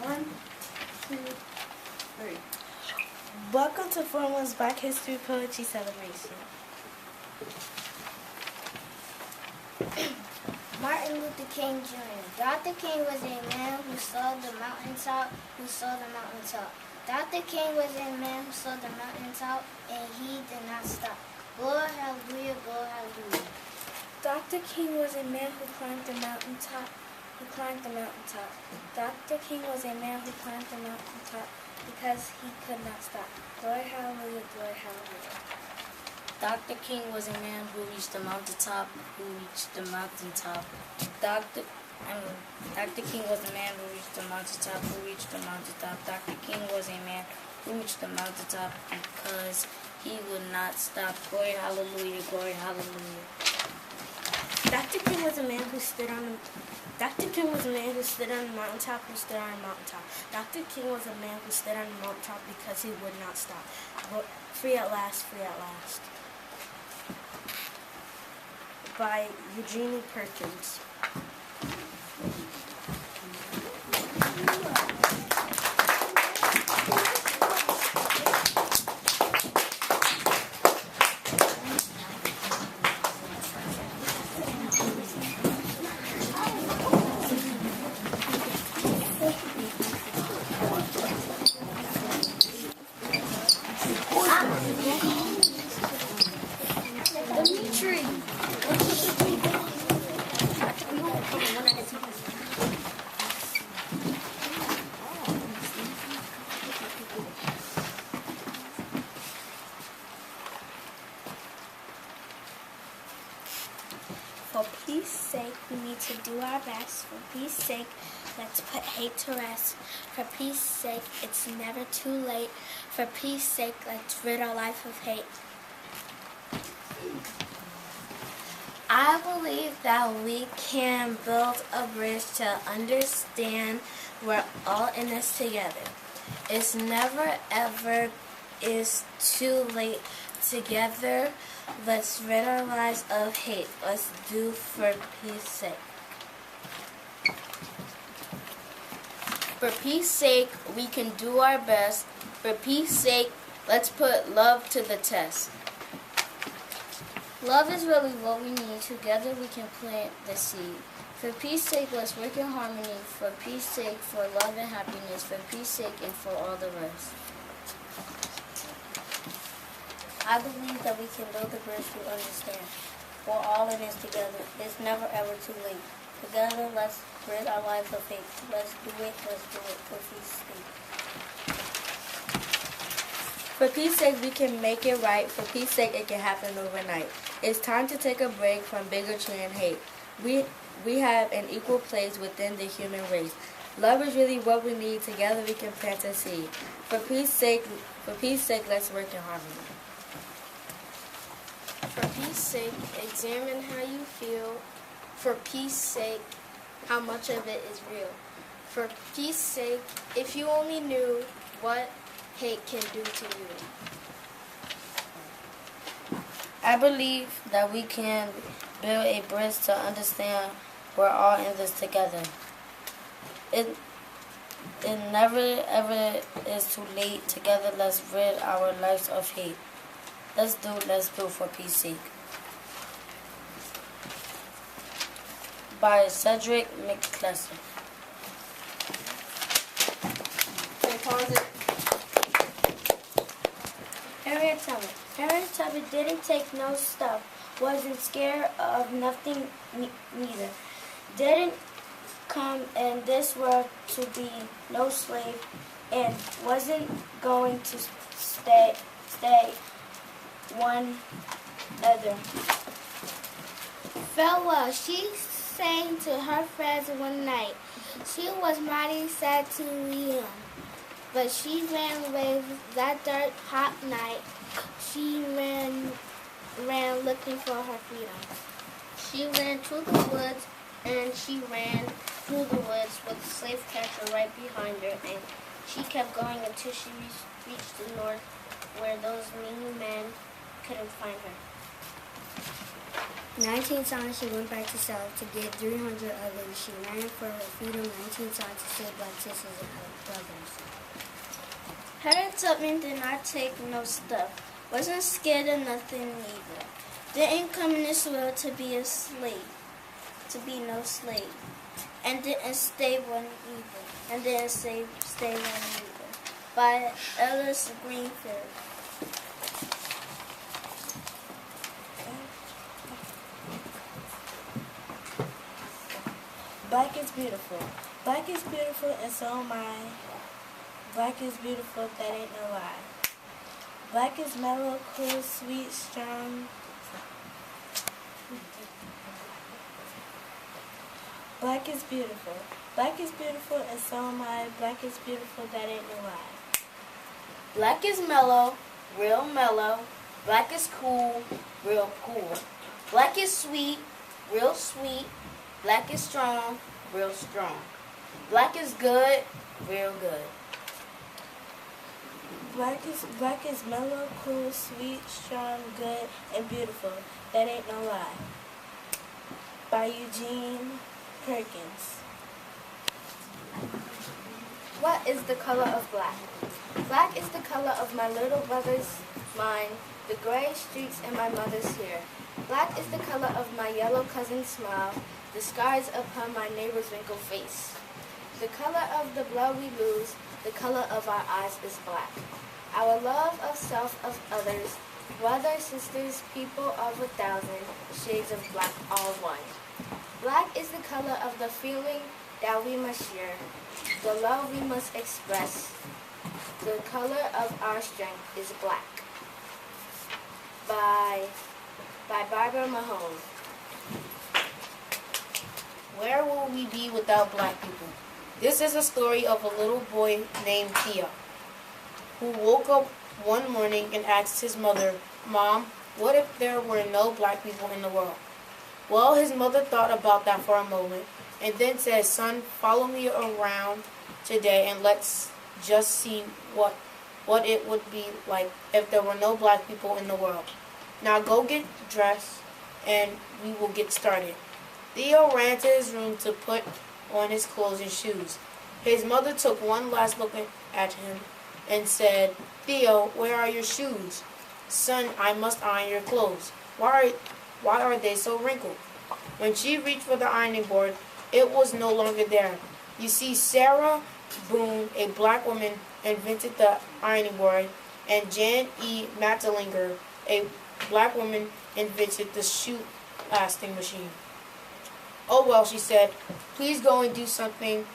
1, 2, 3. Welcome to Formo's Black History Poetry Celebration. Martin Luther King Jr. Dr. King was a man who saw the mountaintop, Dr. King was a man who saw the mountaintop, and he did not stop. Glory, hallelujah, glory, hallelujah. Dr. King was a man who climbed the mountaintop, Dr. King was a man who climbed the mountaintop because he could not stop. Glory, hallelujah, glory, hallelujah. Dr. King was a man who reached the mountaintop, Dr. King was a man who reached the mountaintop, Dr. King was a man who reached the mountaintop because he would not stop. Glory, hallelujah, glory, hallelujah. Dr. King was a man who stood on the mountaintop, Dr. King was a man who stood on the mountaintop because he would not stop. Free at last, free at last. By Eugenie Perkins. For peace sake, we need to do our best. For peace sake, let's put hate to rest. For peace sake, it's never too late. For peace sake, let's rid our life of hate. I believe that we can build a bridge to understand we're all in this together. It's never ever is too late. Together, let's rid our lives of hate. Let's do for peace sake. For peace sake, we can do our best. For peace sake, let's put love to the test. Love is really what we need. Together we can plant the seed. For peace sake, let's work in harmony. For peace sake, for love and happiness. For peace sake, and for all the rest. I believe that we can build a bridge to understand. We're all in this together. It's never ever too late. Together, let's rid our lives of hate. Let's do it for peace sake. For peace sake, we can make it right. For peace sake, it can happen overnight. It's time to take a break from bigotry and hate. We have an equal place within the human race. Love is really what we need. Together, we can plant a seed. For peace sake, let's work in harmony. For peace sake, examine how you feel. For peace sake, how much of it is real. For peace sake, if you only knew what hate can do to you. I believe that we can build a bridge to understand we're all in this together. It never ever is too late. Together, let's rid our lives of hate. Let's do for peace sake. By Cedric McClellan. Harriet Tubman didn't take no stuff, wasn't scared of nothing neither. Didn't come in this world to be no slave, and wasn't going to stay one other. Farewell, she sang to her friends one night. She was mighty sad to leave, but she ran away that dark, hot night. She ran looking for her freedom. She ran through the woods, and she ran through the woods with the slave catcher right behind her, and she kept going until she reached the north, where those mean men couldn't find her. 19 times she went back to south to get 300 others. She ran for her freedom 19 times to save black sisters and brothers. Harriet Tubman did not take no stuff. Wasn't scared of nothing either. Didn't come in this world to be a slave. To be no slave. And didn't stay one either. And didn't stay one either. By Ellis Greenfield. Black is beautiful. Black is beautiful and so am I. Black is beautiful, that ain't no lie. Black is mellow, cool, sweet, strong. Black is beautiful. Black is beautiful and so am I. Black is beautiful, that ain't no lie. Black is mellow, real mellow. Black is cool, real cool. Black is sweet, real sweet. Black is strong, real strong. Black is good, real good. Black is mellow, cool, sweet, strong, good, and beautiful. That ain't no lie. By Eugene Perkins. What is the color of black? Black is the color of my little brother's mind, the gray streaks in my mother's hair. Black is the color of my yellow cousin's smile, the scars upon my neighbor's wrinkled face. The color of the blood we lose, the color of our eyes is black. Our love of self, of others, brothers, sisters, people of 1,000 shades of black, all one. Black is the color of the feeling that we must share, the love we must express. The color of our strength is black. By Barbara Mahone. Where will we be without black people? This is a story of a little boy named Theo, who woke up one morning and asked his mother, "Mom, what if there were no black people in the world?" Well, his mother thought about that for a moment, and then said, "Son, follow me around today and let's just see what it would be like if there were no black people in the world. Now go get dressed and we will get started." Theo ran to his room to put on his clothes and shoes. His mother took one last look at him and said, "Theo, where are your shoes?" "Son, I must iron your clothes. Why are they so wrinkled?" When she reached for the ironing board, it was no longer there. You see, Sarah Boone, a black woman, invented the ironing board, and Jan E. Mattelinger, a black woman, invented the shoe lasting machine. "Oh well," she said, "please go and do something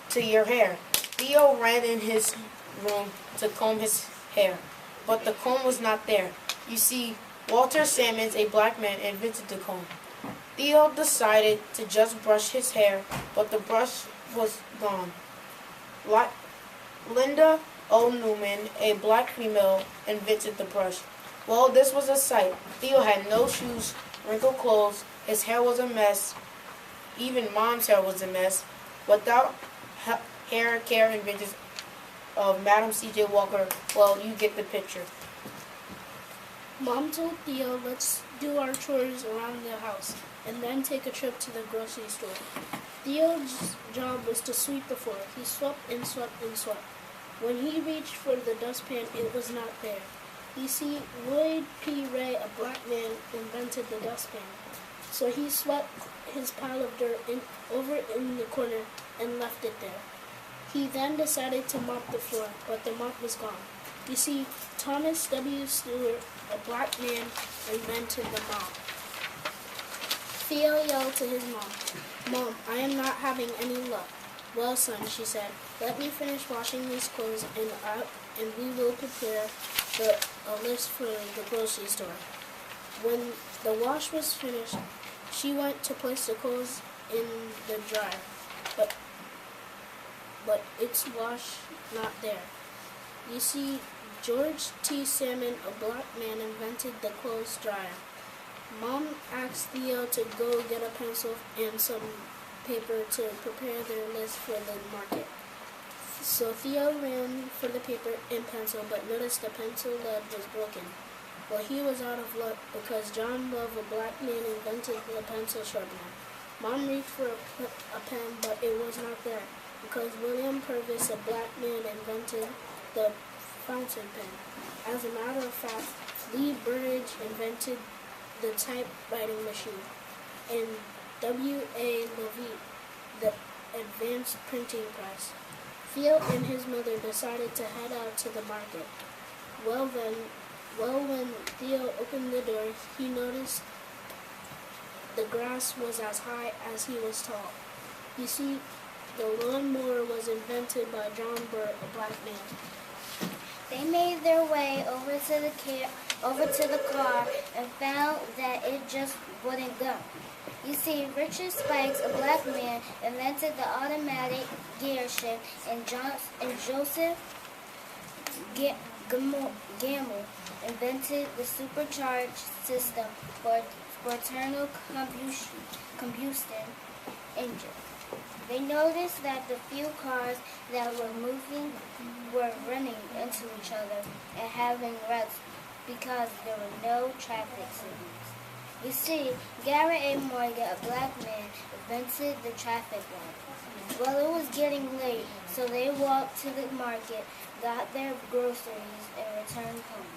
to your hair." Theo ran in his room to comb his hair, but the comb was not there. You see, Walter Sammons, a black man, invented the comb. Theo decided to just brush his hair, but the brush was gone. Linda O. Newman, a black female, invented the brush. Well, this was a sight. Theo had no shoes, wrinkled clothes, his hair was a mess. Even Mom's hair was a mess. Without hair care inventors of Madam C.J. Walker, well, you get the picture. Mom told Theo, "Let's do our chores around the house and then take a trip to the grocery store." Theo's job was to sweep the floor. He swept and swept and swept. When he reached for the dustpan, it was not there. You see, Lloyd P. Ray, a black man, invented the dustpan. So he swept his pile of dirt over in the corner and left it there. He then decided to mop the floor, but the mop was gone. You see, Thomas W. Stewart, a black man, invented the mop. Theo yelled to his mom, "Mom, I am not having any luck." "Well, son," she said, "let me finish washing these clothes and we will prepare a list for the grocery store." When the wash was finished, she went to place the clothes in the dryer, but its wash not there. You see, George T. Salmon, a black man, invented the clothes dryer. Mom asked Theo to go get a pencil and some paper to prepare their list for the market. So Theo ran for the paper and pencil, but noticed the pencil lead was broken. Well, he was out of luck because John Love, a black man, invented the pencil sharpener. Mom reached for a pen, but it was not there because William Purvis, a black man, invented the fountain pen. As a matter of fact, Lee Burridge invented the typewriting machine, and W.A. Leavitt the advanced printing press. Theo and his mother decided to head out to the market. When Theo opened the door, he noticed the grass was as high as he was tall. You see, the lawnmower was invented by John Burr, a black man. They made their way over to the car and found that it just wouldn't go. You see, Richard Spikes, a black man, invented the automatic gear shift, and Joseph Gamble invented the supercharged system for internal combustion engine. They noticed that the few cars that were moving were running into each other and having wrecks because there were no traffic signals. You see, Garrett A. Morgan, a black man, invented the traffic light. Well, it was getting late, so they walked to the market, got their groceries, and returned home.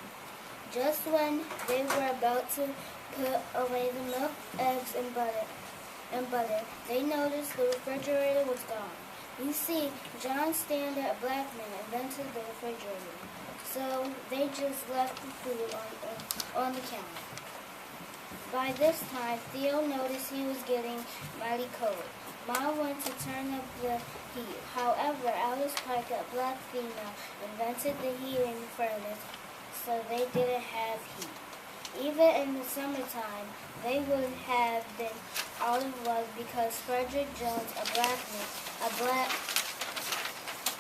Just when they were about to put away the milk, eggs, and butter, they noticed the refrigerator was gone. You see, John Standard, a black man, invented the refrigerator, so they just left the food on the counter. By this time, Theo noticed he was getting mighty cold. Mom went to turn up the heat. However, Alice Parker, a black female, invented the heating furnace, so they didn't have heat. Even in the summertime, they would have been out of luck because Frederick Jones, a black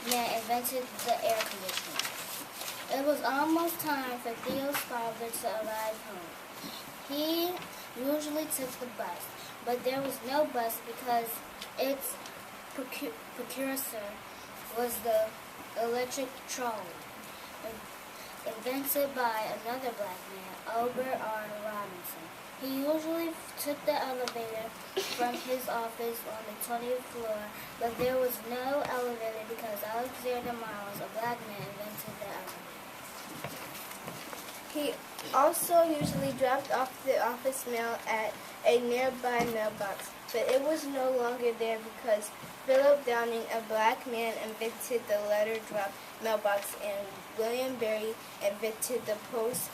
man, invented the air conditioner. It was almost time for Theo's father to arrive home. He usually took the bus, but there was no bus because its precursor was the electric trolley, invented by another black man, Albert R. Robinson. He usually took the elevator from his office on the 20th floor, but there was no elevator because Alexander Miles, a black man, invented the elevator. He also usually dropped off the office mail at a nearby mailbox, but it was no longer there because Philip Downing, a black man, invented the letter drop mailbox, and William Berry invented the post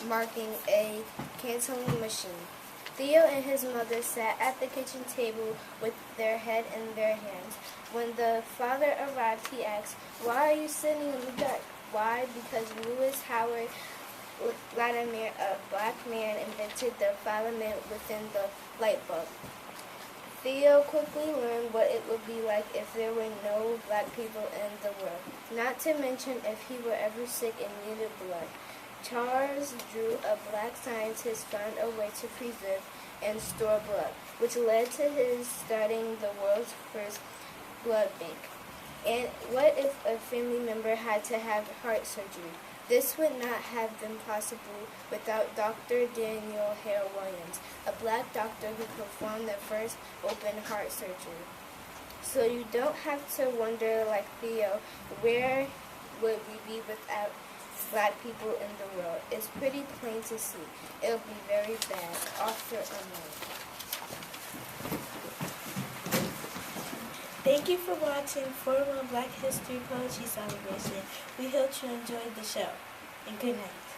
marking a canceling machine. Theo and his mother sat at the kitchen table with their head in their hands. When the father arrived, he asked, "Why are you sitting in the dark?" Why? Because Lewis Howard Latimer, a black man, invented the filament within the light bulb. Theo quickly learned what it would be like if there were no black people in the world, not to mention if he were ever sick and needed blood. Charles Drew, a black scientist, found a way to preserve and store blood, which led to his starting the world's first blood bank. And what if a family member had to have heart surgery? This would not have been possible without Dr. Daniel Hare Williams, a black doctor who performed the first open heart surgery. So you don't have to wonder, like Theo, where would we be without black people in the world? It's pretty plain to see. It'll be very bad. Author unknown. Thank you for watching 4-1 Black History Poetry Celebration. We hope you enjoyed the show. And good night.